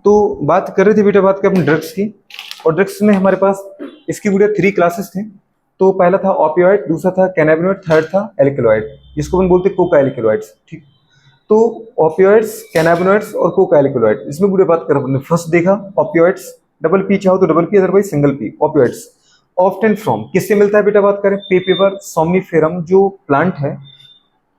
तो बात कर रहे थे बेटा, बात कर अपने ड्रग्स की। और ड्रग्स में हमारे पास इसकी बेटा 3 क्लासेस थे। तो पहला था ओपियोइड, दूसरा था कैनाबिनॉइड, थर्ड था एल्कलॉइड, जिसको अपन बोलते हैं कोका एल्कलॉइड्स। ठीक। तो ओपियोइड्स, कैनाबिनॉइड्स और कोका एल्कलॉइड, इसमें पूरे बात कर अपने फर्स्ट देखा ओपियोइड्स, डबल पी चाहो तो double P, otherwise single P. Opioids often from किससे मिलता है बेटा, बात करें पेपिवर सोमनिफेरम जो प्लांट है,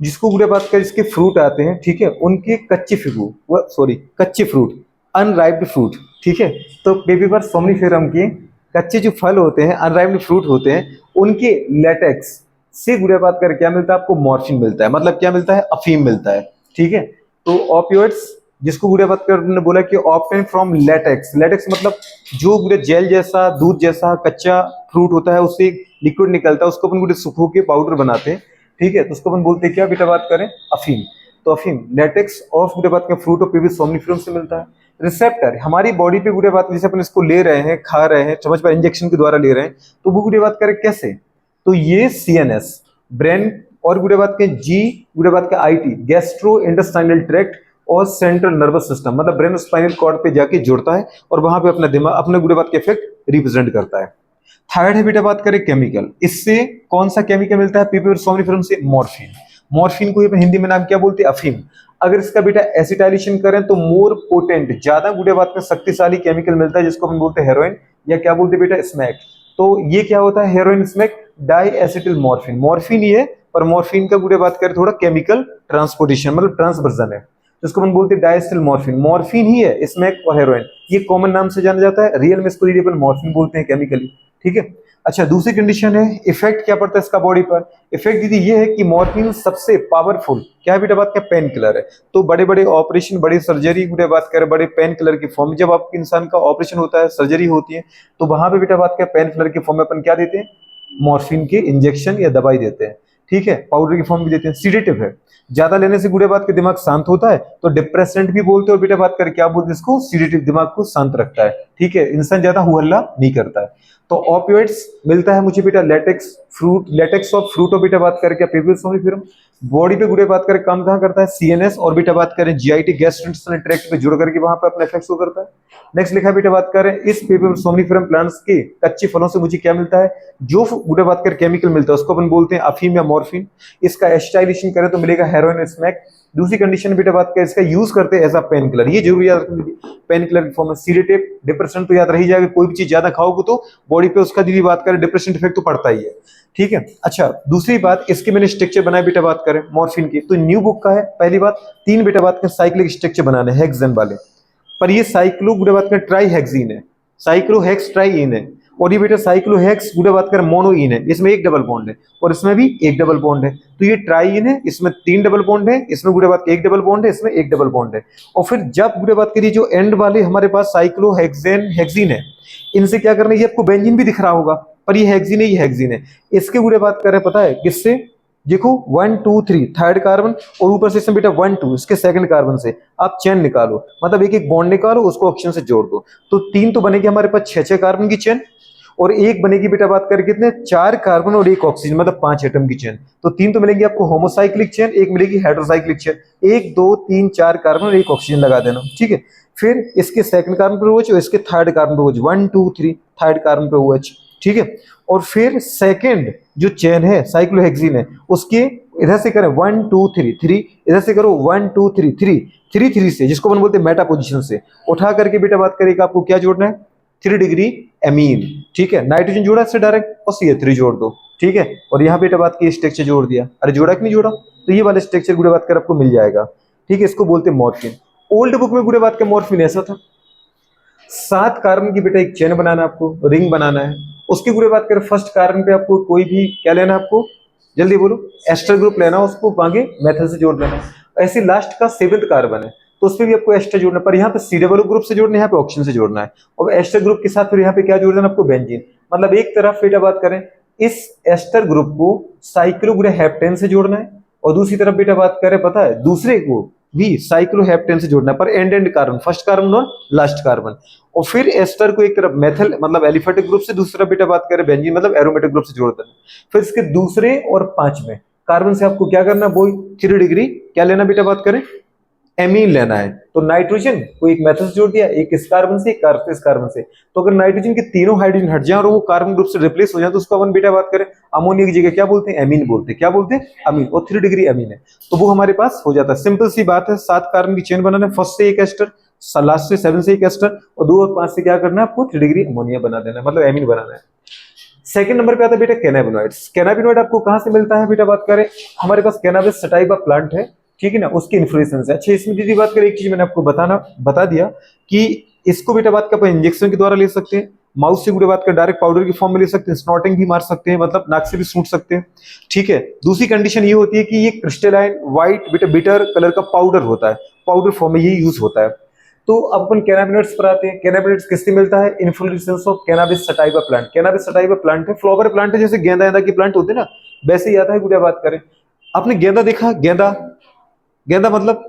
जिसको पूरे बात करें जिसके फ्रूट आते हैं, ठीक है, उनके कच्चे फिगू सॉरी कच्चे फ्रूट, अनराइप्ड फ्रूट। ठीक है। तो पेपिवर सोमनिफेरम के कच्चे जो फल होते हैं, अनराइप्ड फ्रूट होते हैं, उनके लेटेक्स से बुरे बात कर क्या मिलता है आपको, मॉर्फिन मिलता है। मतलब क्या मिलता है, अफीम मिलता है। ठीक है। तो ओपियोइड्स जिसको बुरे बात कर ने बोला कि ऑप्टेन फ्रॉम लेटेक्स, लेटेक्स मतलब जो बुरे जेल जैसा, दूध जैसा कच्चा फ्रूट होता है, उससे लिक्विड निकलता है, उसको अपन बुरे सुखो के पाउडर बनाते हैं। ठीक है। तो उसको अपन बोलते हैं क्या बेटा, बात करें अफीम। तो अफीम लेटेक्स ऑफ बुरे बात करें फ्रूट ऑफ पेपिवर सोमनिफेरम से मिलता है। रिसेप्टर हमारी बॉडी पे बुरे बात, जैसे अपन इसको ले रहे हैं, खा रहे हैं, समझ पर इंजेक्शन के द्वारा ले रहे हैं, तो वो बुरे बात करें कैसे, तो ये सीएनएस ब्रेन और बुरे बात के जी, बुरे बात के आईटी गैस्ट्रो इंटेस्टाइनल ट्रैक्ट और सेंट्रल नर्वस सिस्टम, मतलब ब्रेन स्पाइनल कॉर्ड पे जाके जुड़ता है और वहां पे अपना दिमाग, अपने बुरे बात के इफेक्ट रिप्रेजेंट करता है। थर्ड है बेटा बात करें केमिकल, इससे कौन सा केमिकल मिलता है पेपिवर सोमनिफेरम से, मॉर्फिन। मॉर्फिन को हिंदी में नाम क्या बोलते हैं, अफीम। अगर इसका बेटा एसिटाइलेशन करें तो मोर पोटेंट, ज्यादा बुरे बात में शक्तिशाली केमिकल मिलता है, जिसको हम बोलते हैं हेरोइन, या क्या बोलते हैं बेटा, स्मैक। तो ये क्या होता है, heroin smack diacetyl morphine, morphine ही है, पर मॉर्फिन का बुरे बात करें थोड़ा केमिकल ट्रांसपोर्टेशन, मतलब ट्रांसवर्जन है, जिसको हम बोलते हैं डाइएसिटिल मॉर्फिन। मॉर्फिन ही है स्मैक और हेरोइन, ये कॉमन नाम से जाना जाता है, रियल में इसको अपन मॉर्फिन बोलते हैं केमिकली। ठीक है। अच्छा, दूसरी कंडीशन है इफेक्ट क्या पड़ता है इसका बॉडी पर। इफेक्ट दीदी ये है कि मॉर्फिन सबसे पावरफुल क्या है बेटा बात का, पेन किलर है। तो बड़े बड़े ऑपरेशन, बड़ी सर्जरी बेटा बात करें, बड़े पेन किलर की फॉर्म में जब आपके इंसान का ऑपरेशन होता है, सर्जरी होती है, तो वहां पे बेटा बात करें पेन किलर की फॉर्म में अपन क्या देते हैं, मॉर्फिन के इंजेक्शन या दवाई देते हैं। ठीक है। पाउडर की फॉर्म भी देते हैं। सीडेटिव है, ज्यादा लेने से बुढ़े बात के दिमाग शांत होता है, तो डिप्रेसेंट भी बोलते हैं, और बेटा बात कर क्या बोलते हैं इसको, सीडेटिव, दिमाग को शांत रखता है। ठीक है। इंसान ज्यादा हुहल्ला नहीं करता है। तो ओपियोइड्स मिलता है मुझे बेटा latex fruit, latex of fruit और बेटा बात करें क्या पेपिवर सोमनिफेरम। बॉडी पे बुढ़े बात करें काम कहाँ करता है, सीएनएस और बेटा बात करें जीआईटी गैस्ट्रोइंटेस्टाइनल ट्रैक्ट पे जुड़ करके वहां पे अपना इफेक्ट्स को करता है। नेक्स्ट लिखा बेटा बात करें इस पेपिवर सोमनिफेरम प्लांट्स के कच्चे फलों से मुझे क्या मिलता है, जो बुढ़े बात कर केमिकल मिलता है उसको अपन बोलते हैं अफीम या मॉर्फिन। इसका एस्टाइलेशन करें तो मिलेगा हेरोइन स्मैक। दूसरी कंडीशन बेटा बात करें इसका यूज करते हैं एज अ पेन किलर, ये जरूर याद रखना, पेन किलर की फॉर्म में। सीडेटिव, डिप्रेशन तो याद रही जाएगा, कोई भी चीज ज्यादा खाओगे तो बॉडी पे उसका दीदी बात करें डिप्रेशन इफेक्ट तो पड़ता ही है। ठीक है। अच्छा, दूसरी बात इसके मैंने स्ट्रक्चर बनाए बेटा बात करें मॉर्फिन की, तो न्यू बुक का है। पहली बात 3 बेटा बात करें साइक्लिक स्ट्रक्चर बनाने हेक्सेन वाले, पर ये साइक्लो बेटा बात करें ट्राईहेक्सीन है, साइक्लोहेक्स ट्राईइन है, और ये बेटा साइक्लोहेक्स बेटा बात करें मोनोइन है, इसमें एक डबल बॉन्ड है और इसमें भी एक डबल बॉन्ड है। तो ये ट्राईइन है, इसमें 3 डबल बॉन्ड है, इसमें बुढ़े बात एक डबल बॉन्ड है, इसमें एक डबल बॉन्ड है। और फिर जब बुढ़े बात करिए जो एंड वाले हमारे पास साइक्लोहेक्सेन हेक्सीन है, इनसे क्या करना है, ये आपको बेंजीन भी दिख रहा होगा, पर ये हेक्सीन है, ये हेक्सीन है। इसके बुढ़े बात करें पता है किससे, देखो 1 2 3 थर्ड कार्बन, और ऊपर से इसमें बेटा 1 2 इसके सेकंड कार्बन से आप चेन निकालो, मतलब एक एक बॉन्ड निकालो, उसको ऑक्सीजन से जोड़ दो, तो 3 तो बनेगी हमारे पास 6 कार्बन की चेन, और एक बनेगी बेटा बात करें कितने, 4 कार्बन और एक ऑक्सीजन, मतलब 5 एटम की चेन। तो 3 तो मिलेगी आपको होमोसाइक्लिक चेन, एक मिलेगी हेटेरोसाइक्लिक चेन। 1 2 3 4 कार्बन और एक ऑक्सीजन लगा देना। ठीक है। फिर इसके सेकंड कार्बन पे OH और इसके थर्ड कार्बन पे OH, 1 2 3 थर्ड कार्बन पे OH। ठीक है। और फिर सेकंड जो चेन है साइक्लोहेक्सीन है, उसके इधर से करें 1 2 3 3, इधर से करो 1 2 3 3 3 3 से, जिसको अपन बोलते हैं मेटा पोजीशन से उठा करके बेटा बात करेगा आपको क्या जोड़ना है, 3 डिग्री एमीन। ठीक है। नाइट्रोजन जोड़ा इससे डायरेक्ट, और CH3 जोड़ दो। ठीक है। और यहाँ बेटा बात की स्ट्रक्चर जोड़ दिया, अरे जोड़ा कि नहीं जोड़ा, तो ये वाला स्ट्रक्चर गुड़े बात कर आपको मिल जाएगा। ठीक है। इसको बोलते हैं मॉर्फिन। ओल्ड बुक में गुड़े बात का मॉर्फिन ऐसा था, 7 कार्बन की बेटा एक चेन बनाना है आपको, रिंग बनाना है। उसकी पूरी बात करें फर्स्ट कार्बन पे आपको कोई भी क्या लेना है, आपको जल्दी बोलो, एस्टर ग्रुप लेना, उसको आगे मेथल से जोड़ देना। ऐसे लास्ट का 7th कार्बन है, तो उस पर भी आपको एस्टर जोड़ना, पर यहाँ पे COO ग्रुप से जोड़ना है, यहाँ पे ऑक्सीजन से जोड़ना है। और एस्टर ग्रुप के साथ फिर यहाँ पे क्या जोड़ देना आपको, बेंजीन। मतलब एक तरफ बेटा बात करें इस एस्टर ग्रुप को साइक्लोहेप्टेन से जोड़ना है, और दूसरी तरफ बेटा बात करें पता है दूसरे को भी साइक्लोहेप्टेन से जोड़ना है, पर एंड कार्बन, फर्स्ट कार्बन और लास्ट कार्बन। और फिर एस्टर को एक तरफ मेथल मतलब एलिफेटिक ग्रुप से, दूसरा बेटा बात करें बेंजीन मतलब एरोमेटिक ग्रुप से जोड़ देना। फिर इसके दूसरे और 5वें कार्बन से आपको क्या करना, वो 3 डिग्री क्या लेना बेटा बात करें, एमीन लेना है, तो नाइट्रोजन को एक मेथड से जोड़ दिया, एक इस कार्बन से, एक कार्बन इस कार्बन से। तो अगर नाइट्रोजन के तीनों हाइड्रोजन हट जाए और वो कार्बन ग्रुप से रिप्लेस हो जाए तो उसको अपन बेटा बात करें अमोनिया की जगह क्या बोलते हैं, एमीन बोलते हैं। क्या बोलते हैं, अमीन। और 3 डिग्री अमीन है तो वो हमारे पास हो जाता है। सिंपल सी बात है, 7 कार्बन की चेन बनाना है, फर्स्ट से एक एस्टर, लास्ट से 7 से एक एस्टर, और 2 और 5 से क्या करना है आपको, 3 डिग्री अमोनिया बना देना है, मतलब एमीन बनाना है। सेकंड नंबर पे आता है बेटा कैनाबिनॉइड्स। कैनाबिनॉइड आपको कहां से मिलता है बेटा बात करें, हमारे पास कैनाबिस सटाइवा प्लांट है, ठीक है ना, उसकी इन्फ्लोरेसेंस है। अच्छा इसमें दीदी बात करें, एक चीज मैंने आपको बता दिया कि इसको बेटा बात कर इंजेक्शन के द्वारा ले सकते हैं, माउथ से बेटा बात कर डायरेक्ट पाउडर की फॉर्म में ले सकते हैं, स्नॉटिंग भी मार सकते हैं, मतलब नाक से भी सूंघ सकते हैं, ठीक है। दूसरी कंडीशन ये होती है कि ये क्रिस्टलाइन व्हाइट बेटा बिटर कलर का पाउडर होता है, पाउडर फॉर्म में ये यूज होता है। तो अब अपन कैनाबिनॉइड्स पर आते हैं। कैनाबिनॉइड्स किससे मिलता है, inflorescence of cannabis sativa plant. Cannabis sativa plant है, फ्लावर प्लांट है, जैसे गेंदा के प्लांट होते हैं ना, वैसे ही आता है। गुड़िया बात करें, आपने गेंदा देखा, गेंदा, गेंदा मतलब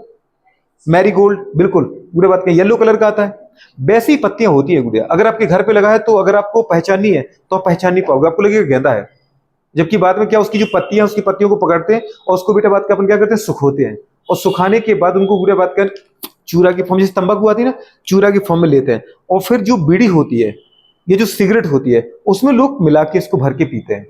मैरीगोल्ड, बिल्कुल गुड़िया बात करें येलो कलर का आता है, वैसी पत्तियां होती है गुड़िया। अगर आपके घर पे लगा है तो अगर आपको पहचाननी है तो आप पहचान नहीं पाओगे, आपको लगेगा गेंदा है, जबकि बाद में क्या उसकी जो पत्तियां, उसकी पत्तियों को पकड़ते हैं और उसको बेटा बात का अपन क्या करते हैं, सुखोते हैं, और सुखाने के बाद उनको गुड़िया बात कर चूरा की फॉर्म, जैसे तंबाकू आती है ना, चूरा की फॉर्म में लेते हैं, और फिर जो बीड़ी होती है, ये जो सिगरेट होती है, उसमें लोग मिला के इसको भर के पीते हैं,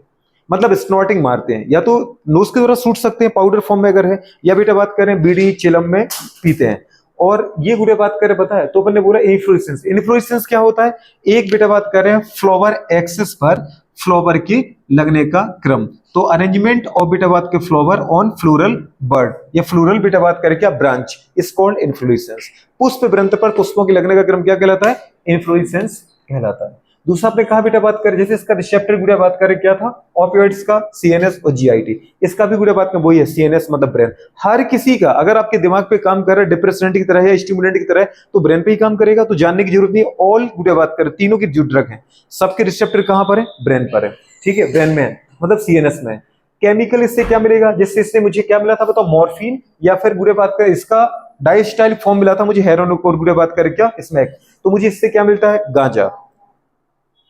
मतलब स्नॉटिंग मारते हैं, या तो नोज के द्वारा सूट सकते हैं पाउडर फॉर्म में अगर है, या बेटा बात करें बीड़ी चिलम में पीते हैं। और ये गुड़िया बात करें पता है, तो अपन ने बोला इन्फ्लोरेसेंस। इन्फ्लोरेसेंस क्या होता है, एक बेटा बात करें फ्लावर एक्सिस पर फ्लावर के लगने का क्रम, तो अरेंजमेंट ऑफ बेटा बात के फ्लावर ऑन फ्लोरल बर्ड, या फ्लोरल बेटा बात करें क्या ब्रांच, इज कॉल्ड इन्फ्लोरेसेंस। पुष्प वृंत पर पुष्पों के लगने का क्रम क्या कहलाता है, इन्फ्लोरेसेंस कहलाता है। दूसरा आपने कहा बेटा बात करें, जैसे इसका रिसेप्टर गुड़िया बात करें क्या था, ऑपियोइड्स का सीएनएस और जीआईटी, इसका भी गुड़िया बात में वही है, सीएनएस मतलब ब्रेन। हर किसी का अगर आपके दिमाग पे काम कर रहा है डिप्रेसेंट की तरह है, स्टिमुलेंट की तरह है, तो ब्रेन पे ही काम करेगा, तो जानने की जरूरत नहीं। ऑल गुड़िया बात करें तीनों की जो ड्रग है सबके रिसेप्टर कहां पर है, ब्रेन पर है, ठीक है, ब्रेन में है, मतलब सीएनएस में। केमिकल इससे क्या मिलेगा, जैसे इससे मुझे क्या मिला था बताओ, मॉर्फिन, या फिर गुड़िया बात करें इसका डाइस्टाइल फॉर्म मिला था मुझे, हेरोइन और गुड़िया बात करें क्या स्मैक, तो मुझे इससे क्या मिलता है, गांजा,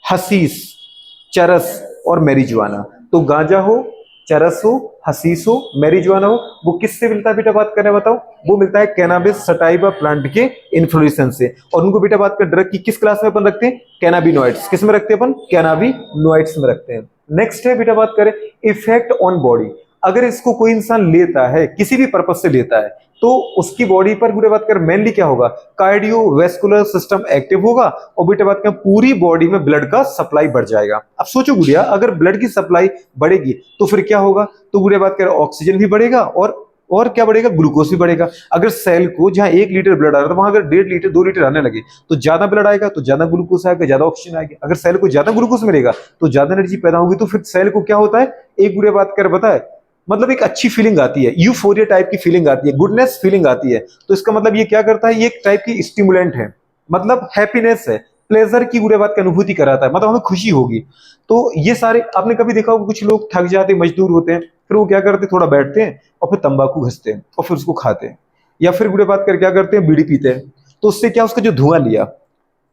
हसीस, चरस और मैरिजुआना। तो गांजा हो, चरस हो, हसीस हो, मैरिजुआना हो, वो किससे मिलता है बेटा बात करें बताओ, वो मिलता है कैनाबिस सटाइवा प्लांट के इन्फ्लोरेसेंस से। और उनको बेटा बात कर ड्रग की किस क्लास में अपन रखते हैं, कैनाबिनॉइड्स। किस में रखते हैं अपन, कैनाबिनॉइड्स में रखते हैं। नेक्स्ट है बेटा बात करें इफेक्ट ऑन बॉडी। अगर इसको कोई इंसान लेता है, किसी भी पर्पज से लेता है, तो उसकी बॉडी पर बेटा बात कर मेनली क्या होगा, कार्डियोवैस्कुलर सिस्टम एक्टिव होगा, और बेटा बात कर पूरी बॉडी में ब्लड का सप्लाई बढ़ जाएगा। अब सोचो गुड़िया, अगर ब्लड की सप्लाई बढ़ेगी तो फिर क्या होगा, तो गुड़िया बात कर ऑक्सीजन भी बढ़ेगा, और क्या बढ़ेगा, ग्लूकोज भी बढ़ेगा। अगर सेल को जहां 1 लीटर ब्लड आ रहा है, तो वहां अगर 1.5 लीटर 2 लीटर आने लगे, तो ज्यादा ब्लड आएगा तो ज्यादा ग्लूकोज आएगा, ज्यादा ऑक्सीजन आएगा। अगर सेल को ज्यादा ग्लूकोज मिलेगा तो ज्यादा एनर्जी पैदा होगी, तो फिर सेल को क्या होता है, एक गुड़िया बात कर पता है, मतलब एक अच्छी फीलिंग आती है, यूफोरिया टाइप की फीलिंग आती है, गुडनेस फीलिंग आती है। तो इसका मतलब ये क्या करता है, ये एक टाइप की स्टिमुलेंट है, मतलब हैप्पीनेस है, प्लेजर की गुड़िया बात की अनुभूति कराता है, मतलब हमें खुशी होगी। तो ये सारे आपने कभी देखा होगा, कुछ लोग थक जाते मजदूर होते हैं, फिर वो क्या करते हैं, थोड़ा बैठते हैं और फिर तंबाकू घसते हैं और फिर उसको खाते हैं, या फिर गुड़िया बात कर क्या करते हैं, बीड़ी पीते हैं। तो उससे क्या, उसका जो धुआं लिया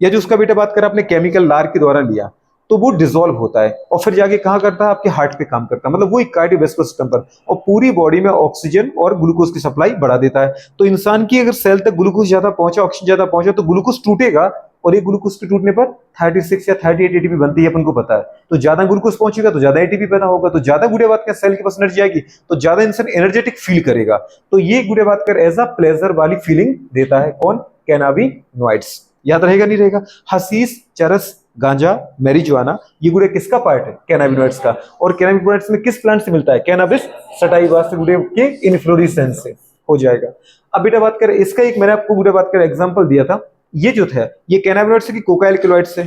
या जो उसका बेटा बात कर आपने केमिकल लार के द्वारा लिया, तो वो डिसॉल्व होता है और फिर जाके कहां करता है, आपके हार्ट पे काम करता है, मतलब वो एक कार्डियोवैस्कुलर सिस्टम पर, और पूरी बॉडी में ऑक्सीजन और ग्लूकोज की सप्लाई बढ़ा देता है। तो इंसान की अगर सेल तक ग्लूकोज ज्यादा पहुंचा, ऑक्सीजन ज्यादा पहुंचा, तो ग्लूकोज टूटेगा, और ये ग्लूकोज के टूटने पर 36 या 38 एटीपी बनती है, अपन को पता है। तो ज्यादा ग्लूकोज पहुंचेगा तो ज्यादा एटीपी पैदा होगा, तो ज्यादा गुड़िया बात कर सेल के पास एनर्जी आएगी, तो ज्यादा इंसान एनर्जेटिक फील करेगा। तो ये गुड़िया बात कर एज अ प्लेजर वाली फीलिंग देता है, कौन, कैनाबिनॉइड्स। याद रहेगा नहीं रहेगा, हसीस, चरस, गांजा, मैरिजुआना, ये गुड़िया किसका पार्ट है, कैनाबिनॉइड्स का। और कैनाबिनॉइड्स में किस प्लांट से मिलता है, कैनाबिस सटाइवा से, गुड़िया के इन्फ्लोरेसेंस से हो जाएगा। अब बेटा बात करें इसका, एक मैंने आपको गुड़िया बात कर एग्जांपल दिया था, ये जो था ये कैनाबिनॉइड्स से कि कोका एल्कलॉइड्स से,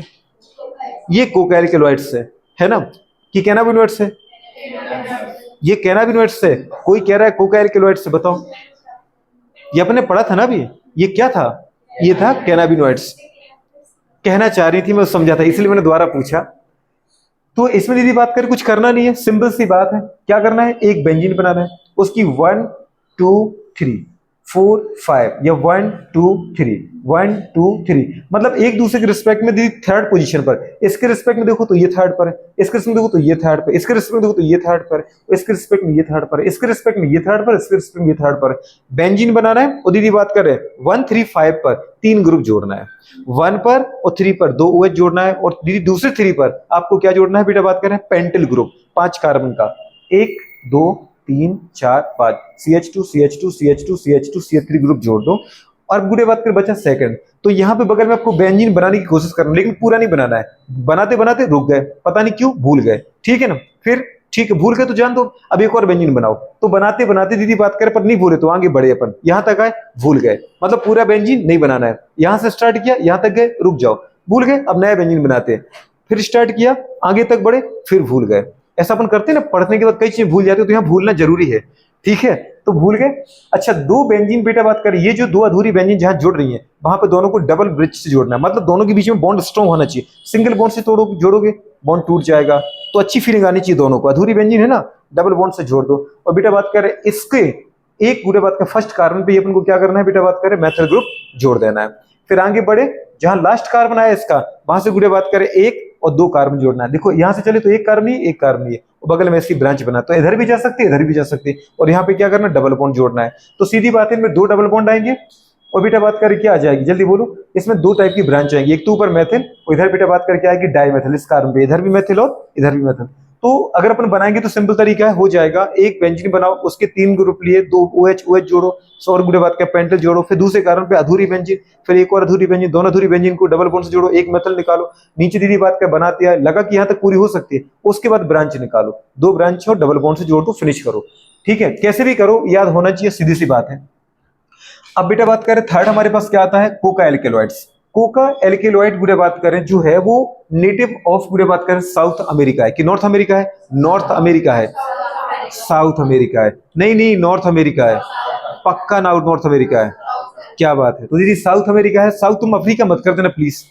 ये कोका एल्कलॉइड्स से है ना, कि कैनाबिनॉइड्स से, ये कैनाबिनॉइड्स से। कोई कह रहा है कोका एल्कलॉइड्स से, बताओ, ये अपने पढ़ा था ना अभी, ये क्या था, ये था कैनाबिनॉइड्स। कहना चाह रही थी, मैं समझा था, इसलिए मैंने दोबारा पूछा। तो इसमें दीदी बात करें, कुछ करना नहीं है, सिंपल सी बात है, क्या करना है, एक बेंजीन बनाना है, उसकी 1 2 3 4 5 या 1 2 3 1 2 3, मतलब एक दूसरे के रिस्पेक्ट में दी थर्ड पोजीशन पर। इसके रिस्पेक्ट में देखो तो ये थर्ड पर है, इसके रिस्पेक्ट में देखो तो ये थर्ड पर, इसके रिस्पेक्ट में देखो तो ये थर्ड पर, इसके रिस्पेक्ट में ये थर्ड पर, इसके रिस्पेक्ट में ये थर्ड पर, इसके रिस्पेक्ट में ये थर्ड पर। बेंजीन बनाना है और दीदी बात कर रहे हैं 1 3 5 पर 3 ग्रुप जोड़ना है, 1 पर और 3 पर 2 OH जोड़ना है, और दीदी दूसरे 3 पर आपको क्या जोड़ना है बेटा, बात कर रहे हैं पेंटिल ग्रुप 5 कार्बन का, 1 2 3 4 5 CH2 CH2 CH2 CH2 CH3 group जोड़ दो। और बुरे बात कर बचा सेकंड, तो यहाँ पे बगल में आपको बेंजीन बनाने की कोशिश करना, लेकिन पूरा नहीं बनाना है, बनाते बनाते रुक गए, पता नहीं क्यों भूल गए, ठीक है ना। फिर ठीक है, भूल गए तो जान दो, अब एक और बेंजीन बनाओ। तो बनाते बनाते दीदी बात करें पर नहीं भूले तो आगे बढ़े, अपन यहाँ तक आए भूल गए, मतलब पूरा बेंजीन नहीं बनाना है। यहाँ से स्टार्ट किया, यहाँ तक गए, रुक जाओ, भूल गए, अब नया बेंजीन बनाते हैं। फिर स्टार्ट किया, आगे तक बढ़े, फिर भूल गए। ऐसा अपन करते हैं ना, पढ़ने के बाद कई चीजें भूल जाते हो, तो यहाँ भूलना जरूरी है, ठीक है। तो भूल गए। अच्छा, दो बेंजीन बेटा बात करें, ये जो दो अधूरी बेंजीन जहां जुड़ रही है वहां पे दोनों को डबल ब्रिज से जोड़ना है, मतलब दोनों के बीच में बॉन्ड स्ट्रॉन्ग होना चाहिए। सिंगल बॉन्ड से जोड़ोगे बॉन्ड टूट जाएगा, तो अच्छी फीलिंग आनी चाहिए दोनों को। अधूरी बेंजीन है ना, डबल बॉन्ड से जोड़ दो। और बेटा बात करें इसके एक बुरे बात का फर्स्ट कार्बन पे अपन को क्या करना है बेटा, बात करें मैथल ग्रुप जोड़ देना है। फिर आगे बढ़े, जहां लास्ट कार्बन आया इसका, वहां से बुरे बात करें 1 और 2 कार्बन जोड़ना है। देखो यहां से चले तो एक कार्बन ही, एक कार्बन ही है, बगल में इसकी ब्रांच बना, तो इधर भी जा सकते हैं, इधर भी जा सकते हैं, और यहाँ पे क्या करना है, डबल बॉन्ड जोड़ना है। तो सीधी बात है, इनमें 2 डबल बॉन्ड आएंगे। और बेटा बात करें क्या आ जाएगी, जल्दी बोलो, इसमें 2 टाइप की ब्रांच आएंगी, एक तो ऊपर मैथिल और इधर बेटा बात करके आएगी डाईमेथिल। इस कार्बन पे इधर भी मैथिल और इधर भी मैथिल। तो अगर अपन बनाएंगे तो सिंपल तरीका है, हो जाएगा, एक बेंजीन बनाओ, उसके 3 ग्रुप लिए, 2 OH जोड़ो, और बुरे बात का पेंटल जोड़ो, फिर दूसरे कार्बन पे अधूरी बेंजीन, फिर एक और अधूरी बेंजीन, दोनों अधूरी बेंजीन को डबल बॉन्ड से जोड़ो, एक मेथल निकालो, नीचे दीदी बात का बनाते हैं, लगा कि यहाँ तक पूरी हो सकती है, उसके बाद ब्रांच निकालो, 2 ब्रांच और डबल बॉन्ड से जोड़ दो, फिनिश करो, ठीक है। कैसे भी करो, याद होना चाहिए, सीधी सी बात है। अब बेटा बात करें थर्ड, हमारे पास क्या आता है, कोका एल्केलॉइड्स। कोका एल्केलॉइड बुरे बात करें जो है वो नेटिव ऑफ बुरे बात करें साउथ अमेरिका है कि नॉर्थ अमेरिका है, नॉर्थ अमेरिका है, साउथ अमेरिका है, नहीं नहीं नॉर्थ अमेरिका है, पक्का नॉर्थ अमेरिका है, क्या बात है। तो दीदी साउथ अमेरिका है, साउथ तुम अफ्रीका मत कर देना प्लीज।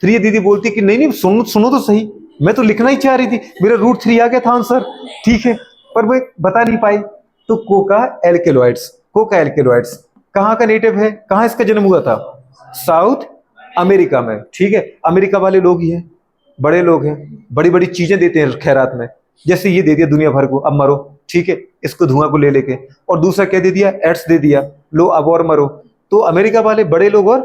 फिर ये दीदी बोलती कि नहीं नहीं सुनो सुनो तो सही, मैं तो लिखना ही चाह रही थी, मेरा रूट 3 आ गया था आंसर, ठीक है, पर मैं बता नहीं पाई। तो कोका एल्केलॉइड्स, कोका एल्केलॉइड्स कहाँ का नेटिव है, कहाँ इसका जन्म हुआ था, साउथ अमेरिका में, ठीक है। अमेरिका वाले लोग ही हैं, बड़े लोग हैं, बड़ी बड़ी चीजें देते हैं खैरात में, जैसे ये दे दिया दुनिया भर को, अब मरो, ठीक है, इसको धुआं को ले लेके, और दूसरा क्या दे दिया, एड्स दे दिया, लो अब और मरो। तो अमेरिका वाले बड़े लोग और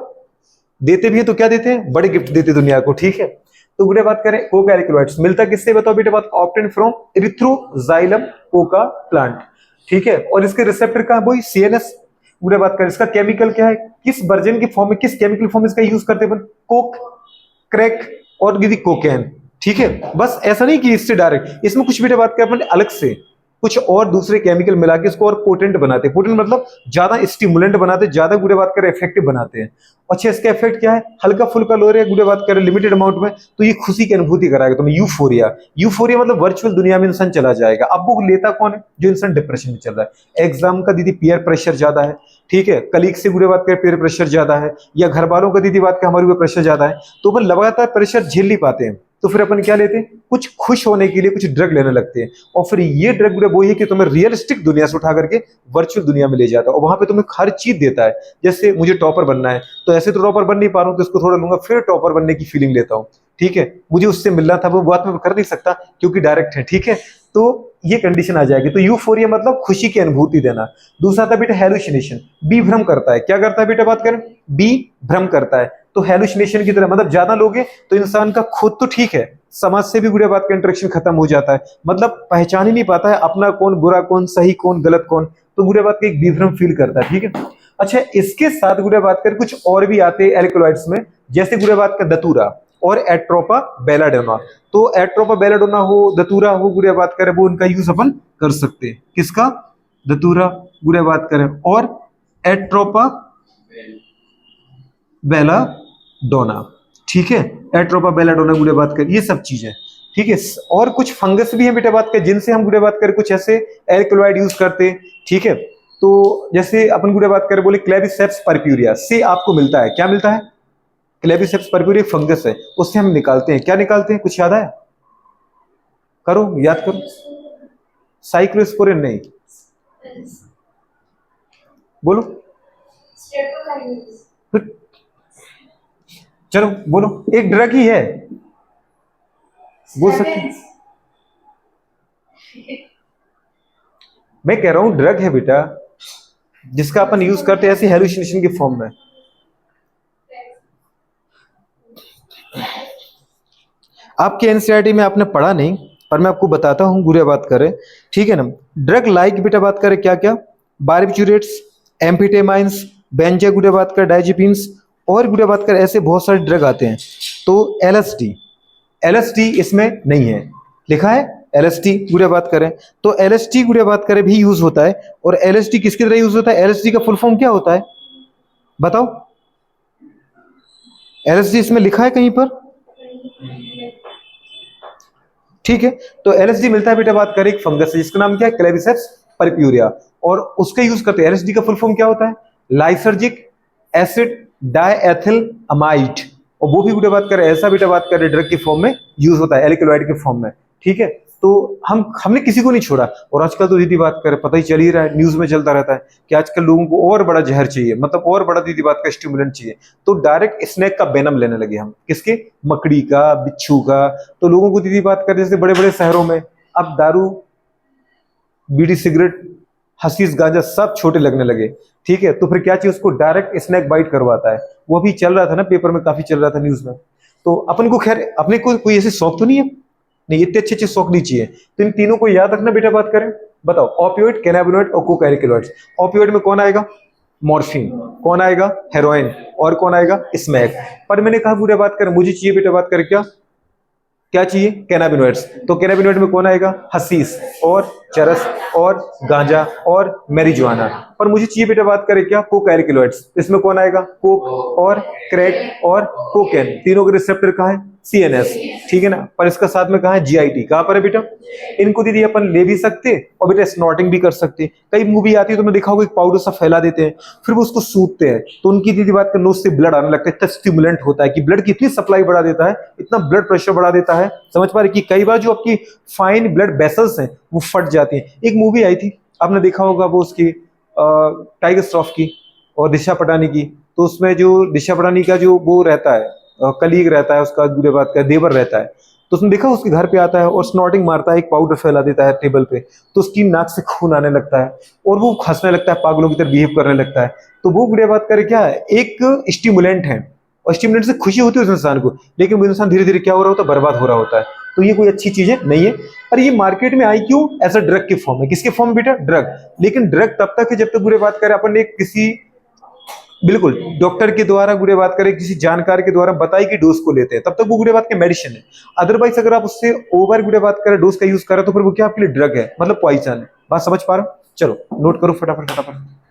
देते भी हैं, तो क्या देते हैं, बड़े गिफ्ट देते दुनिया को, ठीक है। तो बेटा बात करें कोका एल्केलॉइड्स मिलता किससे बताओ बेटा, बात obtain from Erythroxylum Coca plant, ठीक है। और इसके रिसेप्टर कहां, वही CNS। बुरे बात करें इसका केमिकल क्या है, किस वर्जन की फॉर्म में, किस केमिकल फॉर्म में इसका यूज करते हैं, कोक, क्रैक और दीदी कोकेन, ठीक है। बस ऐसा नहीं कि इससे डायरेक्ट, इसमें कुछ बेटा बात करें अपन अलग से कुछ और दूसरे केमिकल मिला के इसको और पोटेंट बनाते हैं, पोटेंट मतलब ज्यादा स्टिमुलेंट बनाते हैं, ज्यादा गुड़े बात करें इफेक्टिव बनाते हैं। अच्छा, इसका इफेक्ट क्या है, हल्का फुल्का लो रहे गुड़े बात करें लिमिटेड अमाउंट में, तो ये खुशी की अनुभूति कराएगा तुम्हें, यूफोरिया। यूफोरिया मतलब वर्चुअल दुनिया में इंसान चला जाएगा। अब वो लेता कौन है, जो इंसान डिप्रेशन में चल रहा है, एग्जाम का दीदी पीयर प्रेशर ज्यादा है, ठीक है, कलीग से गुड़े बात करें पीयर प्रेशर ज्यादा है, या घर वालों का दीदी बात करें हमारे ऊपर प्रेशर ज्यादा है, तो अपन लगातार प्रेशर झेल नहीं पाते हैं, तो फिर अपन क्या लेते हैं, कुछ खुश होने के लिए कुछ ड्रग लेने लगते हैं, और फिर ये ड्रग वो है कि तुम्हें रियलिस्टिक दुनिया से उठा करके वर्चुअल दुनिया में ले जाता है, और वहां पे तुम्हें हर चीज देता है। जैसे मुझे टॉपर बनना है, तो ऐसे तो टॉपर बन नहीं पा रहा हूं, तो इसको थोड़ा लूंगा, फिर टॉपर बनने की फीलिंग लेता हूं, ठीक है। मुझे उससे मिलना था, वो बात मैं कर नहीं सकता क्योंकि डायरेक्ट है, ठीक है। तो ये कंडीशन आ जाएगी। तो यूफोरिया मतलब खुशी की अनुभूति देना। दूसरा था बेटा हेलुसिनेशन, बी भ्रम करता है, क्या करता है बेटा बात करें, बी भ्रम करता है। तो हेलुसिनेशन की तरह मतलब ज्यादा लोगे तो इंसान का खुद तो ठीक है, समाज से भी गुड़िया बात का इंटरेक्शन खत्म हो जाता है, मतलब पहचान ही नहीं पाता है अपना कौन, बुरा कौन, सही कौन, गलत कौन, तो गुड़िया बात का एक विभ्रम फील करता है, ठीक है। अच्छा, इसके साथ गुड़िया बात कर कुछ और भी आते हैं एल्कलॉइड्स में, जैसे गुड़िया बात का दतूरा और एट्रोपा बेलाडोना। तो एट्रोपा बेलाडोना हो, दतूरा हो, गुड़िया बात करें वो उनका यूज अपन कर सकते हैं, किसका, दतूरा गुड़िया बात करें, और एट्रोपा बेलाडोना, ठीक है। एट्रोपा बेलाडोना गुड़िया बात करें, ये सब चीजें, ठीक है। और कुछ फंगस भी है बेटा बात करें जिनसे हम गुड़िया बात करें कुछ ऐसे एल्कलॉइड यूज करते हैं, ठीक है। तो जैसे अपन गुड़िया बात करें बोले क्लेविसेप्स परप्यूरिया से आपको मिलता है, क्या मिलता है, क्लेविसेप्स परप्यूरिया फंगस है, उससे हम निकालते हैं, क्या निकालते हैं, कुछ याद आया, करो याद करो, साइक्लोस्पोरिन नहीं, बोलो, चलो बोलो, एक ड्रग ही है, बोल सकते हैं। मैं कह रहा हूं ड्रग है बेटा, जिसका अपन यूज करते हैं ऐसी हेलुसिनेशन के फॉर्म में। आपके एनसीईआरटी में आपने पढ़ा नहीं, पर मैं आपको बताता हूं, बुरे बात करें, ठीक है ना। ड्रग लाइक बेटा बात करें क्या क्या, बारबिचुरेट्स, एम्फीटेमाइंस, बेंजागुडे बात करें, डायजेपिन्स, और गुडे बात करें ऐसे बहुत सारे ड्रग आते हैं। तो एलएसडी, एलएसडी इसमें नहीं है, लिखा है एलएसडी गुडे बात करें, तो एलएसडी गुडे बात करें भी यूज होता है। और एलएसडी किसकी तरह यूज होता है, एलएसडी का फुल फॉर्म क्या होता है बताओ, एलएसडी इसमें लिखा है कहीं पर, ठीक है। तो एलएसडी मिलता है बेटा बात करें एक फंगस है जिसका नाम क्या है, क्लेविसेप्स परप्यूरिया, और उसका यूज करते हैं। एलएसडी का फुल फॉर्म क्या होता है, लाइसर्जिक एसिड डाइएथिल अमाइड, और वो भी बेटा बात करें ऐसा बेटा बात करें ड्रग की फॉर्म में यूज होता है, एल्कलॉइड के फॉर्म में, ठीक है। तो हमने किसी को नहीं छोड़ा। और आजकल तो दीदी बात करें, पता ही चल ही रहा है, न्यूज में चलता रहता है कि आजकल लोगों को और बड़ा जहर चाहिए, मतलब और बड़ा दीदी बात का स्टिमुलेंट चाहिए, तो डायरेक्ट स्नेक का वेनम लेने लगे हम, किसके, मकड़ी का, बिच्छू का। तो लोगों को दीदी बात करें जैसे बड़े बड़े शहरों में अब दारू, बीड़ी, सिगरेट, हशीश, गांजा सब छोटे लगने लगे, ठीक है। तो फिर क्या चाहिए उसको, डायरेक्ट स्नैक बाइट करवाता है। वो अभी चल रहा था ना, पेपर में काफी चल रहा था, न्यूज में। तो अपन को खैर अपने को कोई ऐसे शौक तो नहीं है, नहीं इतने अच्छे अच्छे शौक नहीं चाहिए। तो इन तीनों को याद रखना बेटा बात करें, बताओ, ऑपियोइड, कैनाबिनॉइड और कोकाइलकेलॉइड्स। ऑपियोइड में कौन आएगा, मॉर्फिन, कौन आएगा, हेरोइन, और कौन आएगा, स्मैक। पर मैंने कहा पूरे बात करें, मुझे चाहिए बेटा बात करें क्या, क्या चाहिए, कैनाबिनॉइड्स। तो कैनाबिनॉइड में कौन आएगा, हशीश और चरस और गांजा और मैरिजुआना। पर मुझे चाहिए बेटा बात करें क्या, कोकाइलकेलॉइड्स। इसमें कौन आएगा, कोक और क्रैक और कोकेन, तीनों के रिसेप्टर कहाँ है, सीएनएस, ठीक है ना। पर इसका साथ में कहाँ है, जीआईटी, कहाँ पर है बेटा। इनको दीदी अपन ले भी सकते और बेटा स्नॉटिंग भी कर सकते। कई मूवी आती है तो मैं देखा होगा, एक पाउडर सा फैला देते हैं, फिर वो उसको सूखते हैं, तो उनकी दीदी बात का नोज से ब्लड आने लगता है। इतना स्टिमुलेंट होता है कि ब्लड की इतनी सप्लाई बढ़ा देता है, इतना ब्लड प्रेशर बढ़ा देता है, समझ पा रहे कि कई बार जो आपकी फाइन ब्लड वेसल्स हैं वो फट जाती हैं। एक मूवी आई थी, आपने देखा होगा, वो उसकी टाइगर श्रॉफ की और दिशा पटानी की। तो उसमें जो दिशा पटानी का जो वो रहता है, कलीग रहता है उसका, दूसरे बात का देवर रहता है, तो उसने देखा उसके घर पे आता है और स्नॉटिंग मारता है, एक पाउडर फैला देता है टेबल पे, तो उसकी नाक से खून आने लगता है और वो हंसने लगता है, पागलों की तरह बिहेव करने लगता है। तो वो बुढ़िया बात करे क्या है, एक स्टिमुलेंट है, और स्टिमुलेंट से खुशी होती है उस इंसान को, लेकिन वो इंसान धीरे धीरे क्या हो रहा होता है, बर्बाद हो रहा होता है। तो ये कोई अच्छी चीजें नहीं है। और ये मार्केट में आई क्यों, ऐसा ड्रग के फॉर्म में, किसके फॉर्म में बेटा, ड्रग। लेकिन ड्रग तब तक है जब तक बुरे बात करें अपन ने किसी, बिल्कुल डॉक्टर के द्वारा गुड़े बात करें, किसी जानकार के द्वारा बताई कि डोज को लेते हैं, तब तक वो गुड़े बात के मेडिसिन है। अदरवाइज अगर आप उससे ओवर गुड़े बात करें, डोज का यूज करें, तो फिर वो क्या आपके लिए ड्रग है, मतलब पॉइजन है। बात समझ पा रहे हो, चलो नोट करो फटाफट फटाफट।